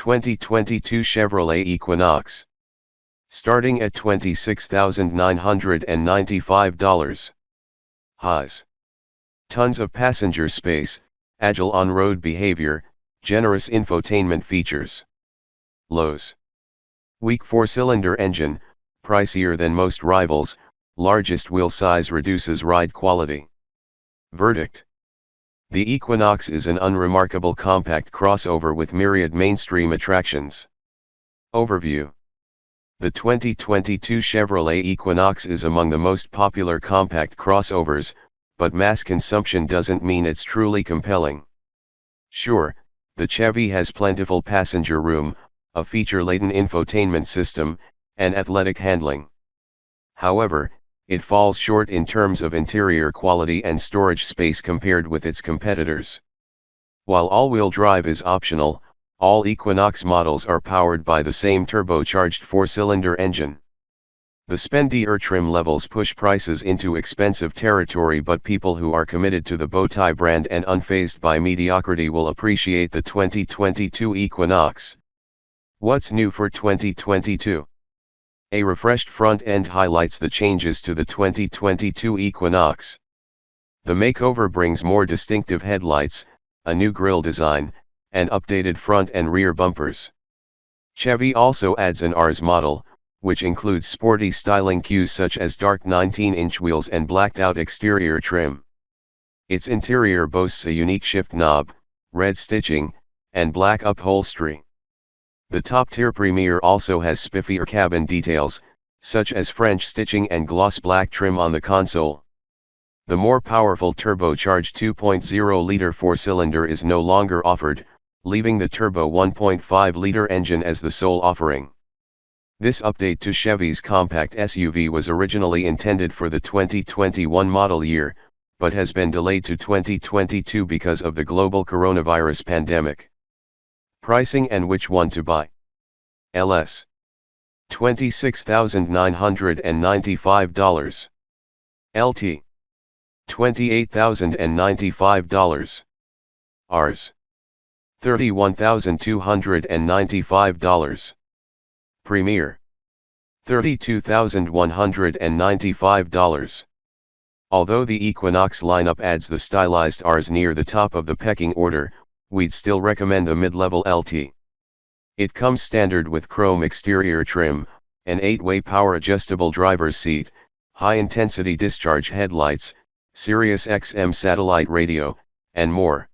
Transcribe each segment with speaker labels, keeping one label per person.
Speaker 1: 2022 Chevrolet Equinox. Starting at $26,995. Highs. Tons of passenger space, agile on-road behavior, generous infotainment features. Lows. Weak 4-cylinder engine, pricier than most rivals, largest wheel size reduces ride quality. Verdict. The Equinox is an unremarkable compact crossover with myriad mainstream attractions. Overview. The 2022 Chevrolet Equinox is among the most popular compact crossovers, but mass consumption doesn't mean it's truly compelling. Sure, the Chevy has plentiful passenger room, a feature-laden infotainment system, and athletic handling. However, it falls short in terms of interior quality and storage space compared with its competitors. While all-wheel drive is optional, all Equinox models are powered by the same turbocharged 4-cylinder engine. The spendier trim levels push prices into expensive territory, but people who are committed to the Bowtie brand and unfazed by mediocrity will appreciate the 2022 Equinox. What's new for 2022? A refreshed front end highlights the changes to the 2022 Equinox. The makeover brings more distinctive headlights, a new grille design, and updated front and rear bumpers. Chevy also adds an RS model, which includes sporty styling cues such as dark 19-inch wheels and blacked-out exterior trim. Its interior boasts a unique shift knob, red stitching, and black upholstery. The top-tier Premier also has spiffier cabin details, such as French stitching and gloss black trim on the console. The more powerful turbocharged 2.0-liter 4-cylinder is no longer offered, leaving the turbo 1.5-liter engine as the sole offering. This update to Chevy's compact SUV was originally intended for the 2021 model year, but has been delayed to 2022 because of the global coronavirus pandemic. Pricing and which one to buy. LS. $26,995. LT. $28,095. Rs. $31,295. Premier. $32,195. Although the Equinox lineup adds the stylized Rs near the top of the pecking order, we'd still recommend the mid-level LT. It comes standard with chrome exterior trim, an 8-way power-adjustable driver's seat, high-intensity discharge headlights, Sirius XM satellite radio, and more.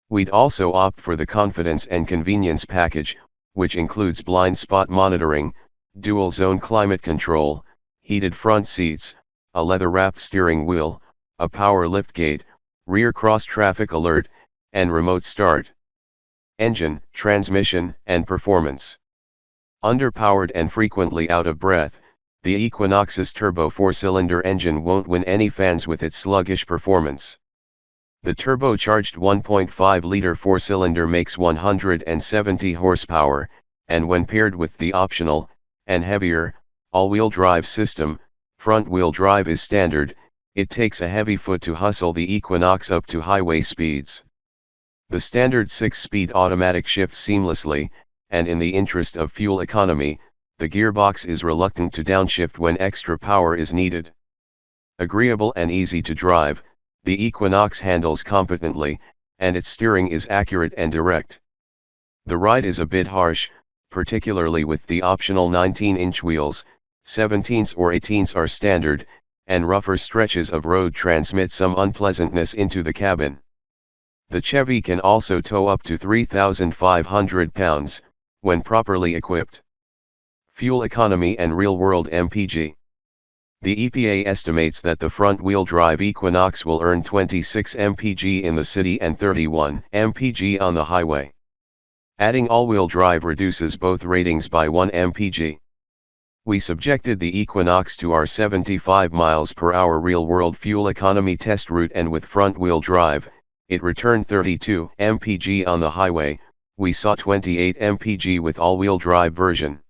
Speaker 1: We'd also opt for the confidence and convenience package, which includes blind spot monitoring, dual-zone climate control, heated front seats, a leather-wrapped steering wheel, a power liftgate, rear cross-traffic alert, and remote start. Engine, transmission, and performance. Underpowered and frequently out of breath, the Equinox's turbo 4-cylinder engine won't win any fans with its sluggish performance. The turbocharged 1.5-liter 4-cylinder makes 170 horsepower, and when paired with the optional, and heavier, all-wheel drive system, front-wheel drive is standard, it takes a heavy foot to hustle the Equinox up to highway speeds. The standard 6-speed automatic shifts seamlessly, and in the interest of fuel economy, the gearbox is reluctant to downshift when extra power is needed. Agreeable and easy to drive, the Equinox handles competently, and its steering is accurate and direct. The ride is a bit harsh, particularly with the optional 19-inch wheels, 17s or 18s are standard, and rougher stretches of road transmit some unpleasantness into the cabin. The Chevy can also tow up to 3,500 pounds, when properly equipped. Fuel economy and real-world MPG. The EPA estimates that the front-wheel drive Equinox will earn 26 mpg in the city and 31 mpg on the highway. Adding all-wheel drive reduces both ratings by 1 mpg. We subjected the Equinox to our 75 miles per hour real-world fuel economy test route, and with front-wheel drive, it returned 32 mpg on the highway. We saw 28 mpg with all-wheel drive version.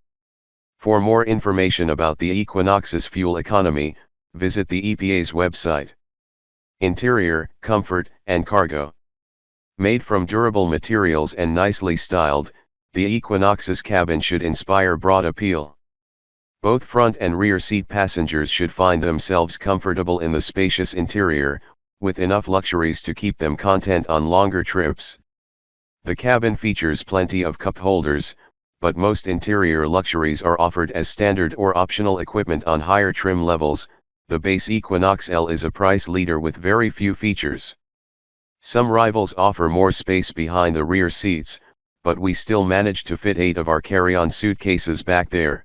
Speaker 1: For more information about the Equinox's fuel economy, visit the EPA's website. Interior, comfort, and cargo. Made from durable materials and nicely styled, the Equinox's cabin should inspire broad appeal. Both front and rear seat passengers should find themselves comfortable in the spacious interior, with enough luxuries to keep them content on longer trips. The cabin features plenty of cup holders, but most interior luxuries are offered as standard or optional equipment on higher trim levels. The base Equinox L is a price leader with very few features. Some rivals offer more space behind the rear seats, but we still managed to fit 8 of our carry-on suitcases back there.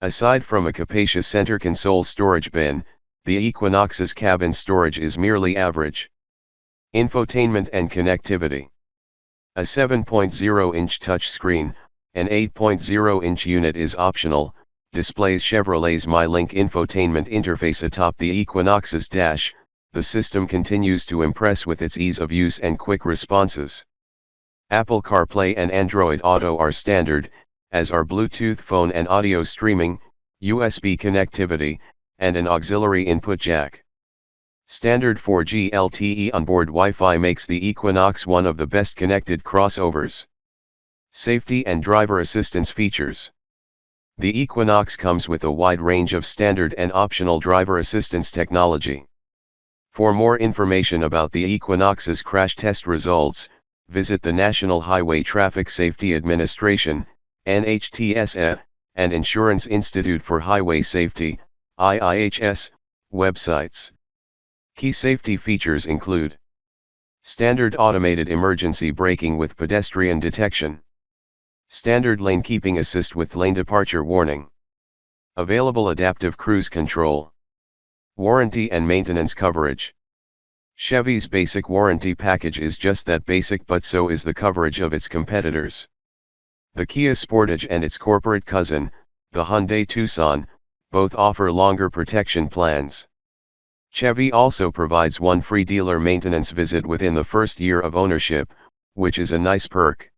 Speaker 1: Aside from a capacious center console storage bin, the Equinox's cabin storage is merely average. Infotainment and connectivity. A 7.0-inch touchscreen, an 8.0-inch unit is optional, displays Chevrolet's MyLink infotainment interface atop the Equinox's dash. The system continues to impress with its ease of use and quick responses. Apple CarPlay and Android Auto are standard, as are Bluetooth phone and audio streaming, USB connectivity, and an auxiliary input jack. Standard 4G LTE onboard Wi-Fi makes the Equinox one of the best connected crossovers. Safety and driver assistance features. The Equinox comes with a wide range of standard and optional driver assistance technology. For more information about the Equinox's crash test results, visit the National Highway Traffic Safety Administration, NHTSA, and Insurance Institute for Highway Safety, IIHS, websites. Key safety features include standard automated emergency braking with pedestrian detection, standard lane keeping assist with lane departure warning, available adaptive cruise control, warranty and maintenance coverage. Chevy's basic warranty package is just that basic, but so is the coverage of its competitors. The Kia Sportage and its corporate cousin, the Hyundai Tucson, both offer longer protection plans. Chevy also provides one free dealer maintenance visit within the first year of ownership, which is a nice perk.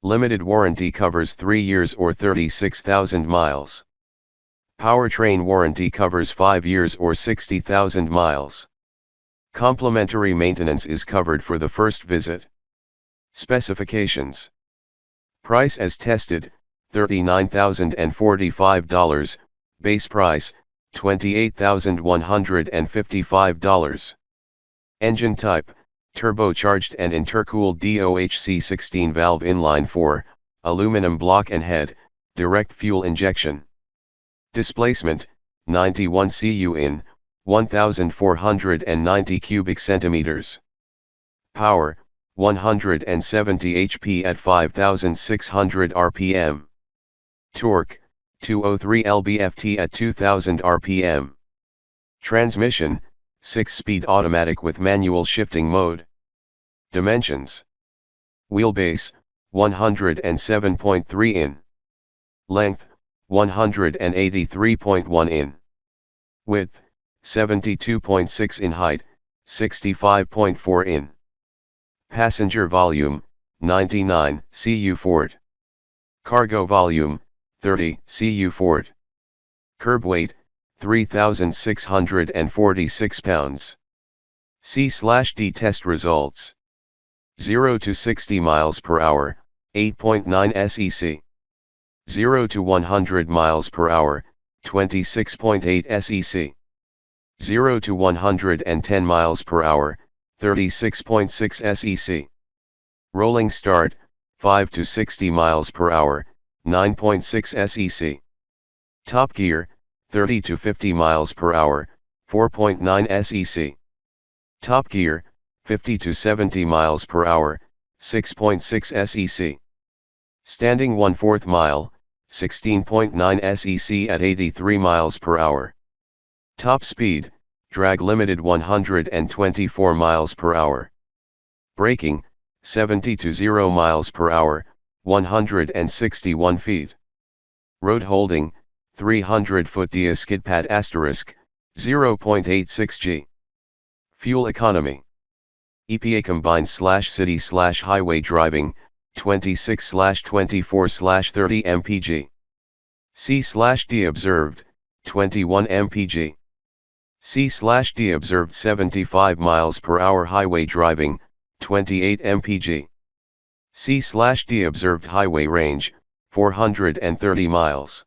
Speaker 1: Limited warranty covers 3 years or 36,000 miles. Powertrain warranty covers 5 years or 60,000 miles. Complimentary maintenance is covered for the first visit. Specifications. Price as tested, $39,045, base price, $28,155. Engine type, turbocharged and intercooled DOHC 16 valve inline 4, aluminum block and head, direct fuel injection. Displacement, 91 cu in, 1,490 cubic centimeters. Power, 170 HP at 5,600 RPM. Torque, 203 lb-ft at 2,000 RPM. Transmission, 6-speed automatic with manual shifting mode. Dimensions. Wheelbase, 107.3 in. Length, 183.1 in. Width, 72.6 in. Height, 65.4 in. Passenger volume, 99 cu Ford. Cargo volume, 30 cu Ford. Curb weight, 3,646 pounds. C/D test results. 0 to 60 miles per hour, 8.9 sec. 0 to 100 miles per hour, 26.8 sec. 0 to 110 miles per hour, 36.6 sec. Rolling start, 5 to 60 miles per hour, 9.6 sec. Top gear, 30 to 50 miles per hour, 4.9 sec. Top gear, 50 to 70 miles per hour, 6.6 sec. Standing 1/4 mile, 16.9 sec at 83 miles per hour. Top speed, drag limited 124 miles per hour. Braking, 70 to 0 miles per hour, 161 feet. Road holding, 300 foot dia skid pad *, 0.86 g. Fuel economy. EPA combined /city/highway driving, 26/24/30 mpg. C/D observed, 21 mpg. C/D observed 75 miles per hour highway driving, 28 mpg. C/D observed highway range, 430 miles.